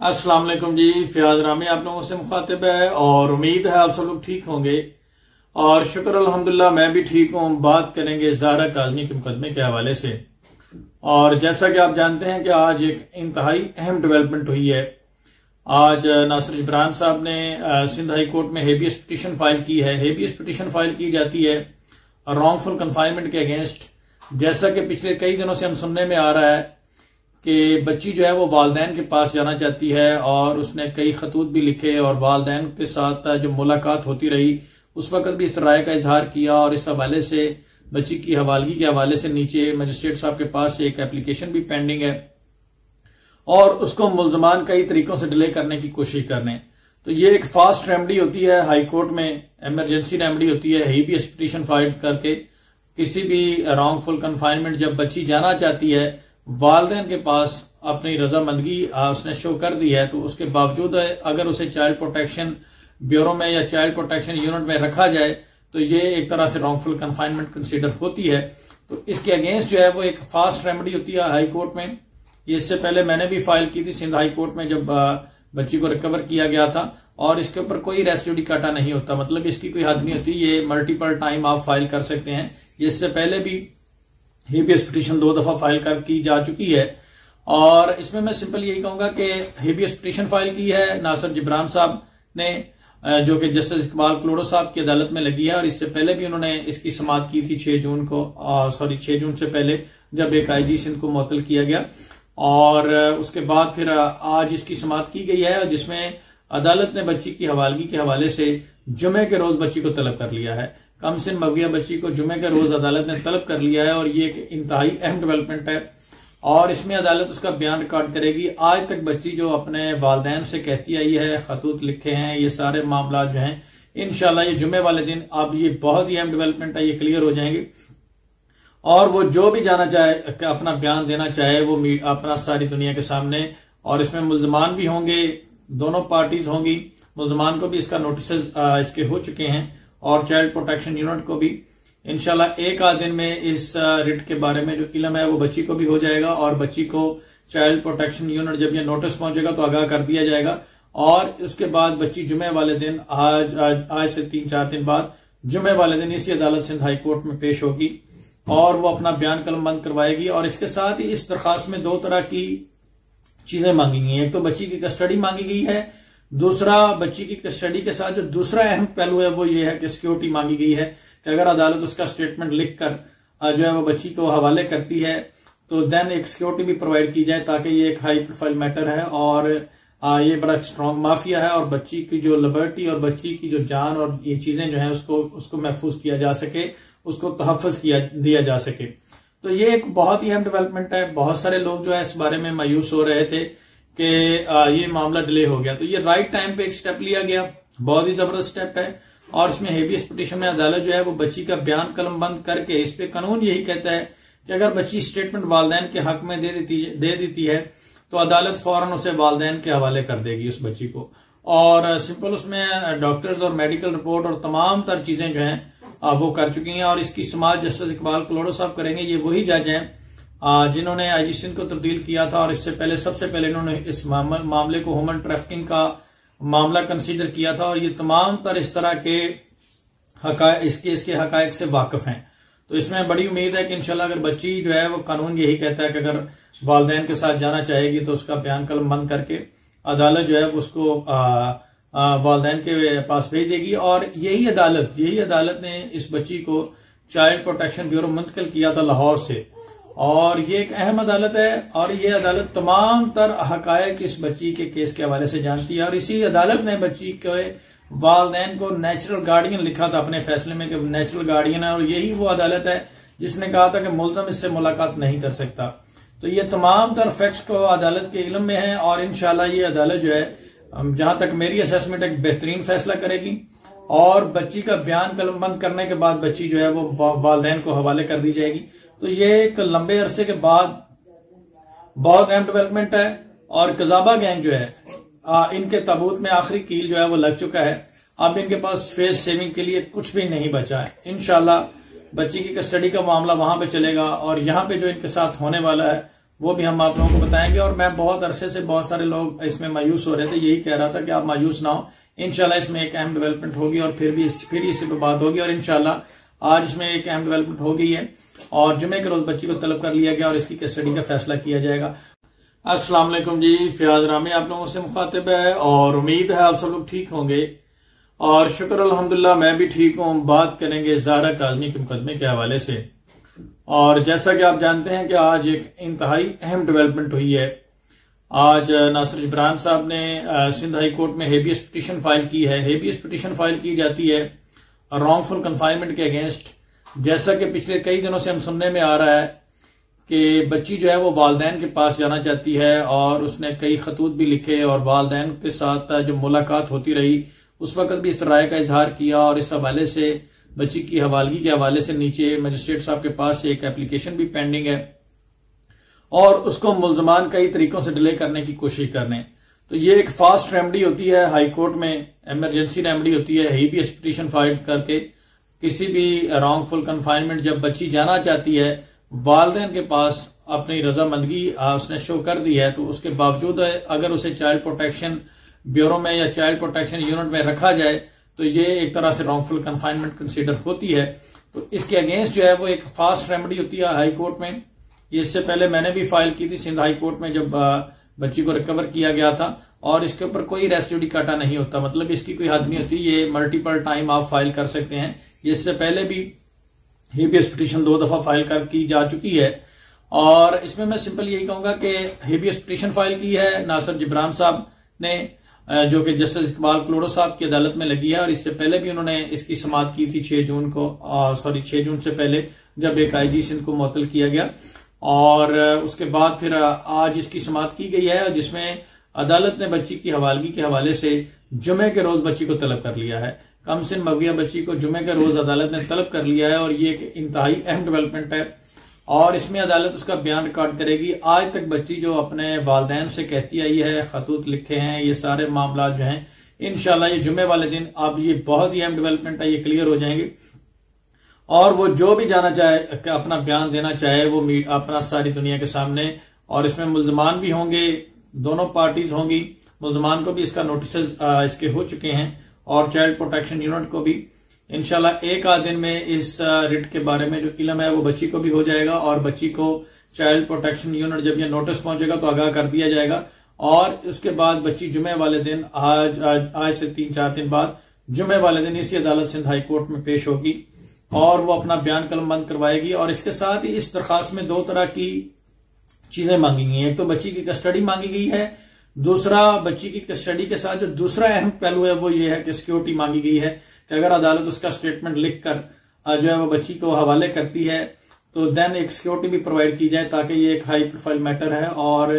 अस्सलाम वालेकुम जी। फयाज रामी आप लोगों से मुखातिब है और उम्मीद है आप सब लोग ठीक होंगे और शुक्र अल्हम्दुलिल्लाह मैं भी ठीक हूं। बात करेंगे ज़ाहरा काज़मी के मुकदमे के हवाले से। और जैसा कि आप जानते हैं कि आज एक इंतहाई अहम डेवलपमेंट हुई है। आज नासिर जिब्रान साहब ने सिंध हाई कोर्ट में हेबियस पिटीशन फाइल की है। हेबियस पिटीशन फाइल की जाती है रॉन्गफुल कन्फाइनमेंट के अगेंस्ट। जैसा कि पिछले कई दिनों से हम सुनने में आ रहा है कि बच्ची जो है वो वालदैन के पास जाना चाहती है और उसने कई खतूत भी लिखे और वालदैन के साथ जो मुलाकात होती रही उस वक्त भी इस राय का इजहार किया और इस हवाले से बच्ची की हवालगी के हवाले से नीचे मजिस्ट्रेट साहब के पास एक एप्लीकेशन भी पेंडिंग है और उसको मुल्जमान कई तरीकों से डिले करने की कोशिश कर रहे हैं। तो ये एक फास्ट रेमेडी होती है, हाई कोर्ट में इमरजेंसी रेमेडी होती है। हेबियस पिटीशन फाइल करके किसी भी रॉन्गफुल कन्फाइनमेंट जब बच्ची जाना चाहती है वालदैन के पास अपनी रजामंदगी उसने शो कर दी है तो उसके बावजूद अगर उसे चाइल्ड प्रोटेक्शन ब्यूरो में या चाइल्ड प्रोटेक्शन यूनिट में रखा जाए तो ये एक तरह से रॉन्गफुल कन्फाइनमेंट कंसीडर होती है। तो इसके अगेंस्ट जो है वो एक फास्ट रेमेडी होती है हाई कोर्ट में। इससे पहले मैंने भी फाइल की थी सिंध हाई कोर्ट में जब बच्ची को रिकवर किया गया था और इसके ऊपर कोई रेस जुडिकाटा नहीं होता, मतलब इसकी कोई हद नहीं होती। ये मल्टीपल टाइम आप फाइल कर सकते हैं। इससे पहले भी हेबियस पिटीशन 2 दफा फाइल की जा चुकी है और इसमें मैं सिंपल यही कहूंगा कि हेबियस पिटीशन फाइल की है नासिर जिब्रान साहब ने जो कि जस्टिस इकबाल कलोड़ो साहब की अदालत में लगी है और इससे पहले भी उन्होंने इसकी समाअत की थी 6 जून से पहले जब एक आईजी सिंध को मुअत्तल किया गया और उसके बाद फिर आज इसकी समाअत की गई है जिसमें अदालत ने बच्ची की हवालगी के हवाले से जुमे के रोज बच्ची को तलब कर लिया है। कम सिन मगविया बच्ची को जुमे के रोज अदालत ने तलब कर लिया है और ये एक इंतहाई अहम डेवलपमेंट है और इसमें अदालत उसका बयान रिकॉर्ड करेगी। आज तक बच्ची जो अपने वालदैन से कहती आई है, खतूत लिखे हैं, ये सारे मामला जो हैं इंशाल्लाह ये जुमे वाले दिन अब ये बहुत ही अहम डेवलपमेंट है, ये क्लियर हो जाएंगे और वो जो भी जाना चाहे अपना बयान देना चाहे वो अपना सारी दुनिया के सामने। और इसमें मुल्जमान भी होंगे, दोनों पार्टीज होंगी। मुल्जमान को भी इसका नोटिस इसके हो चुके हैं और चाइल्ड प्रोटेक्शन यूनिट को भी इंशाल्लाह एक आध दिन में इस रिट के बारे में जो इल्म है वो बच्ची को भी हो जाएगा और बच्ची को चाइल्ड प्रोटेक्शन यूनिट जब ये नोटिस पहुंचेगा तो आगाह कर दिया जाएगा और उसके बाद बच्ची जुमे वाले दिन आज से 3-4 दिन बाद जुमे वाले दिन इसी अदालत सिंध हाई कोर्ट में पेश होगी और वो अपना बयान कलमबंद करवाएगी। और इसके साथ ही इस दरखास्त में 2 तरह की चीजें मांगी गई हैं। एक तो बच्ची की कस्टडी मांगी गई है, दूसरा बच्ची की कस्टडी के साथ जो दूसरा अहम पहलू है वो ये है कि सिक्योरिटी मांगी गई है कि अगर अदालत उसका स्टेटमेंट लिखकर जो है वो बच्ची को हवाले करती है तो देन एक सिक्योरिटी भी प्रोवाइड की जाए ताकि ये एक हाई प्रोफाइल मैटर है और ये बड़ा स्ट्रांग माफिया है और बच्ची की जो लिबर्टी और बच्ची की जो जान और ये चीजें जो है उसको महफूज किया जा सके, उसको तहफ़्फ़ुज़ दिया जा सके। तो ये एक बहुत ही अहम डेवलपमेंट है। बहुत सारे लोग जो है इस बारे में मायूस हो रहे थे कि ये मामला डिले हो गया, तो ये राइट टाइम पे एक स्टेप लिया गया, बहुत ही जबरदस्त स्टेप है। और इसमें हेबियस पिटीशन में अदालत जो है वो बच्ची का बयान कलमबंद करके इस पे कानून यही कहता है कि अगर बच्ची स्टेटमेंट वालदैन के हक में दे देती है तो अदालत फौरन उसे वालदैन के हवाले कर देगी उस बच्ची को। और सिंपल उसमें डॉक्टर्स और मेडिकल रिपोर्ट और तमाम तर चीजें जो हैं वो कर चुकी हैं और इसकी समाअत जस्टिस इकबाल कलोड़ो साहब करेंगे। ये वही जज हैं जिन्होंने आईजी सिंध को तब्दील किया था और इससे पहले सबसे पहले इन्होंने इस मामले को ह्यूमन ट्रैफिकिंग का मामला कंसीडर किया था और ये तमाम तर इस तरह के इसके हकायक से वाकिफ हैं। तो इसमें बड़ी उम्मीद है कि इंशाल्लाह अगर बच्ची जो है वो कानून यही कहता है कि अगर वालदैन के साथ जाना चाहेगी तो उसका बयान कलमबंद करके अदालत जो है उसको वालदैन के पास भेज देगी। और यही अदालत ने इस बच्ची को चाइल्ड प्रोटेक्शन ब्यूरो मुंतकिल किया था लाहौर से और ये एक अहम अदालत है और ये अदालत तमाम तर हकायक इस बच्ची के केस के हवाले से जानती है। और इसी अदालत ने बच्ची के वालदैन को नेचुरल गार्डियन लिखा था अपने फैसले में कि नेचुरल गार्डियन है और यही वो अदालत है जिसने कहा था कि मुल्ज़म इससे मुलाकात नहीं कर सकता। तो ये तमाम तर फैक्ट्स को अदालत के इल्म में है और इंशाल्लाह ये अदालत जो है जहां तक मेरी असेसमेंट एक बेहतरीन फैसला करेगी और बच्ची का बयान कलमबंद करने के बाद बच्ची जो है वो वालदैन को हवाले कर दी जाएगी। तो ये एक लंबे अरसे के बाद बहुत अहम डेवलपमेंट है और कजाबा गैंग जो है इनके ताबूत में आखिरी कील जो है वो लग चुका है। अब इनके पास फेस सेविंग के लिए कुछ भी नहीं बचा है। इंशाल्लाह बच्ची की कस्टडी का मामला वहां पे चलेगा और यहाँ पे जो इनके साथ होने वाला है वो भी हम आप लोगों को बताएंगे। और मैं बहुत अरसे से बहुत सारे लोग इसमें मायूस हो रहे थे, यही कह रहा था कि आप मायूस ना हो, इंशाल्लाह इसमें एक अहम डेवलपमेंट होगी और फिर इसी पे बात होगी। और इंशाल्लाह आज इसमें एक अहम डेवलपमेंट हो गई है और जुमे के रोज बच्ची को तलब कर लिया गया और इसकी कस्टडी का फैसला किया जाएगा। अस्सलाम वालेकुम जी, फयाज रामी आप लोगों से मुखातिब है और उम्मीद है आप सब लोग ठीक होंगे और शुक्र अल्हम्दुलिल्लाह मैं भी ठीक हूं। बात करेंगे ज़हरा काज़मी के मुकदमे के हवाले से। और जैसा कि आप जानते हैं कि आज एक इंतहाई अहम डेवलपमेंट हुई है। आज नासिर जिब्रान साहब ने सिंध हाई कोर्ट में हेबियस पिटीशन फाइल की है। हेबियस पिटीशन फाइल की जाती है रॉन्गफुल कन्फाइनमेंट के अगेंस्ट। जैसा कि पिछले कई दिनों से हम सुनने में आ रहा है कि बच्ची जो है वो वालदैन के पास जाना चाहती है और उसने कई खतूत भी लिखे और वालदैन के साथ जो मुलाकात होती रही उस वक्त भी इस राय का इजहार किया। और इस हवाले से बच्ची की हवालगी के हवाले से नीचे मजिस्ट्रेट साहब के पास एक एप्लीकेशन भी पेंडिंग है और उसको मुल्जमान कई तरीकों से डिले करने की कोशिश कर रहे हैं। तो ये एक फास्ट रेमेडी होती है, हाई कोर्ट में इमरजेंसी रेमेडी होती है। हेबियस पिटीशन फाइल करके किसी भी रॉन्गफुल कन्फाइनमेंट जब बच्ची जाना चाहती है वालदैन के पास, अपनी रजामंदगी उसने शो कर दी है, तो उसके बावजूद अगर उसे चाइल्ड प्रोटेक्शन ब्यूरो में या चाइल्ड प्रोटेक्शन यूनिट में रखा जाए तो ये एक तरह से रॉन्गफुल कन्फाइनमेंट कंसीडर होती है। तो इसके अगेंस्ट जो है वो एक फास्ट रेमेडी होती है हाई कोर्ट में। इससे पहले मैंने भी फाइल की थी सिंध हाई कोर्ट में जब बच्ची को रिकवर किया गया था और इसके ऊपर कोई रेस्ट जुडिकाटा नहीं होता, मतलब इसकी कोई हद नहीं होती। ये मल्टीपल टाइम आप फाइल कर सकते हैं। इससे पहले भी हेबियस पिटीशन 2 दफा फाइल की जा चुकी है और इसमें मैं सिंपल यही कहूंगा कि हेबियस पिटीशन फाइल की है नासिर जिब्रान साहब ने, जो कि जस्टिस इकबाल कलोड़ो साहब की अदालत में लगी है। और इससे पहले भी उन्होंने इसकी समाअत की थी 6 जून को, 6 जून से पहले जब एक IG सिंध को मुअत्तल किया गया। और उसके बाद फिर आज इसकी समाअत की गई है जिसमें अदालत ने बच्ची की हवालगी के हवाले से जुमे के रोज बच्ची को तलब कर लिया है। कमसिन मगविया बच्ची को जुमे के रोज अदालत ने तलब कर लिया है और ये एक इंतहाई अहम डेवलपमेंट है और इसमें अदालत उसका बयान रिकॉर्ड करेगी। आज तक बच्ची जो अपने वालदैन से कहती आई है, खतूत लिखे हैं, ये सारे मामला जो हैं इंशाल्लाह ये जुमे वाले दिन अब ये बहुत ही अहम डेवलपमेंट है, ये क्लियर हो जाएंगे। और वो जो भी जाना चाहे, अपना बयान देना चाहे, वो अपना सारी दुनिया के सामने। और इसमें मुल्जमान भी होंगे, दोनों पार्टीज होंगी। मुल्जमान को भी इसका नोटिस इसके हो चुके हैं और चाइल्ड प्रोटेक्शन यूनिट को भी। इंशाल्लाह एक आध दिन में इस रिट के बारे में जो इल्म है वो बच्ची को भी हो जाएगा और बच्ची को चाइल्ड प्रोटेक्शन यूनिट जब ये नोटिस पहुंचेगा तो आगाह कर दिया जाएगा। और उसके बाद बच्ची जुमे वाले दिन आज से 3-4 दिन बाद जुमे वाले दिन इसी अदालत सिंध हाई कोर्ट में पेश होगी और वो अपना बयान कलमबंद करवाएगी। और इसके साथ ही इस दरखास्त में 2 तरह की चीजें मांगी गई हैं। एक तो बच्ची की कस्टडी मांगी गई है, दूसरा बच्ची की कस्टडी के साथ जो दूसरा अहम पहलू है वो ये है कि सिक्योरिटी मांगी गई है कि अगर अदालत उसका स्टेटमेंट लिखकर जो है वो बच्ची को हवाले करती है तो देन एक सिक्योरिटी भी प्रोवाइड की जाए, ताकि ये एक हाई प्रोफाइल मैटर है और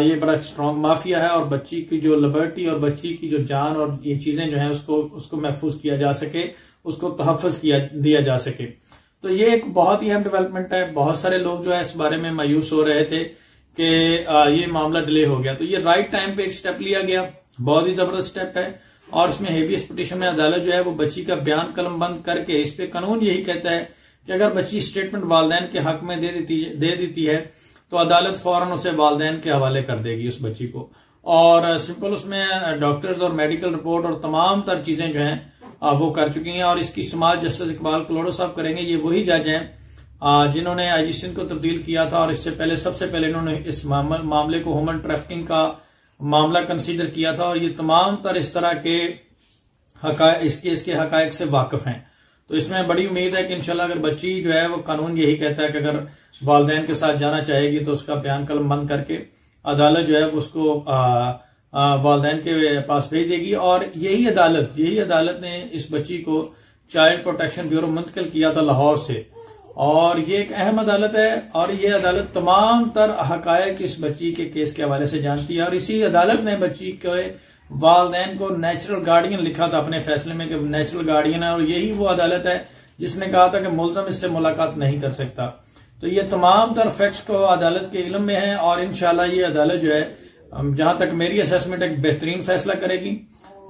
ये बड़ा स्ट्रांग माफिया है और बच्ची की जो लिबर्टी और बच्ची की जो जान और ये चीजें जो है उसको महफूज किया जा सके, उसको तहफ़्फ़ुज़ दिया जा सके। तो ये एक बहुत ही अहम डेवलपमेंट है। बहुत सारे लोग जो है इस बारे में मायूस हो रहे थे कि ये मामला डिले हो गया, तो ये राइट टाइम पे एक स्टेप लिया गया, बहुत ही जबरदस्त स्टेप है। और इसमें हेबियस पिटीशन में अदालत जो है वो बच्ची का बयान कलमबंद करके, इस पे कानून यही कहता है कि अगर बच्ची स्टेटमेंट वालदैन के हक में दे देती है तो अदालत फौरन उसे वालदैन के हवाले कर देगी उस बच्ची को। और सिंपल उसमें डॉक्टर्स और मेडिकल रिपोर्ट और तमाम तर चीजें जो हैं वो कर चुकी हैं और इसकी समाअत जस्टिस इकबाल कलोड़ो साहब करेंगे। ये वही जज हैं जिन्होंने IG सिंध को तब्दील किया था और इससे पहले सबसे पहले इन्होंने इस मामले को ह्यूमन ट्रैफिकिंग का मामला कंसीडर किया था और ये तमाम तर इस तरह के इसके हकायक से वाकिफ हैं। तो इसमें बड़ी उम्मीद है कि इंशाल्लाह अगर बच्ची जो है वो, कानून यही कहता है कि अगर वालदैन के साथ जाना चाहेगी तो उसका बयान कलमबंद करके अदालत जो है उसको वालदैन के पास भेज देगी। और यही अदालत ने इस बच्ची को चाइल्ड प्रोटेक्शन ब्यूरो मुंतकिल किया था लाहौर से और ये एक अहम अदालत है और ये अदालत तमाम तर हकायक इस बच्ची के केस के हवाले से जानती है। और इसी अदालत ने बच्ची के वालदैन को नेचुरल गार्डियन लिखा था अपने फैसले में कि नेचुरल गार्डियन है और यही वो अदालत है जिसने कहा था कि मुल्ज़िम इससे मुलाकात नहीं कर सकता। तो ये तमाम तर फैक्ट्स को अदालत के इल्म में है और इंशाल्लाह ये अदालत जो है, जहां तक मेरी असेसमेंट, एक बेहतरीन फैसला करेगी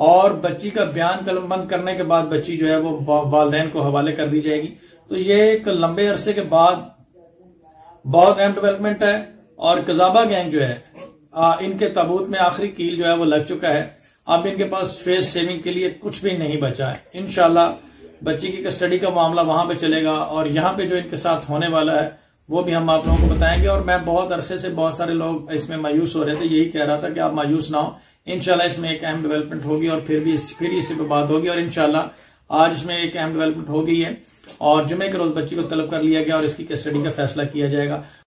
और बच्ची का बयान कलमबंद करने के बाद बच्ची जो है वो वालदैन को हवाले कर दी जाएगी। तो ये एक लंबे अरसे के बाद बहुत अहम डेवलपमेंट है और कजाबा गैंग जो है इनके ताबूत में आखिरी कील जो है वो लग चुका है। अब इनके पास फेस सेविंग के लिए कुछ भी नहीं बचा है। इंशाल्लाह बच्ची की कस्टडी का मामला वहां पे चलेगा और यहाँ पे जो इनके साथ होने वाला है वो भी हम आप लोगों को बताएंगे। और मैं बहुत अरसे से बहुत सारे लोग इसमें मायूस हो रहे थे, यही कह रहा था कि आप मायूस ना हो, इंशाल्लाह इसमें एक अहम डेवलपमेंट होगी और फिर इसी पे बात होगी। और इंशाल्लाह आज इसमें एक अहम डेवलपमेंट हो गई है और जुमे के रोज बच्ची को तलब कर लिया गया और इसकी कस्टडी का फैसला किया जाएगा।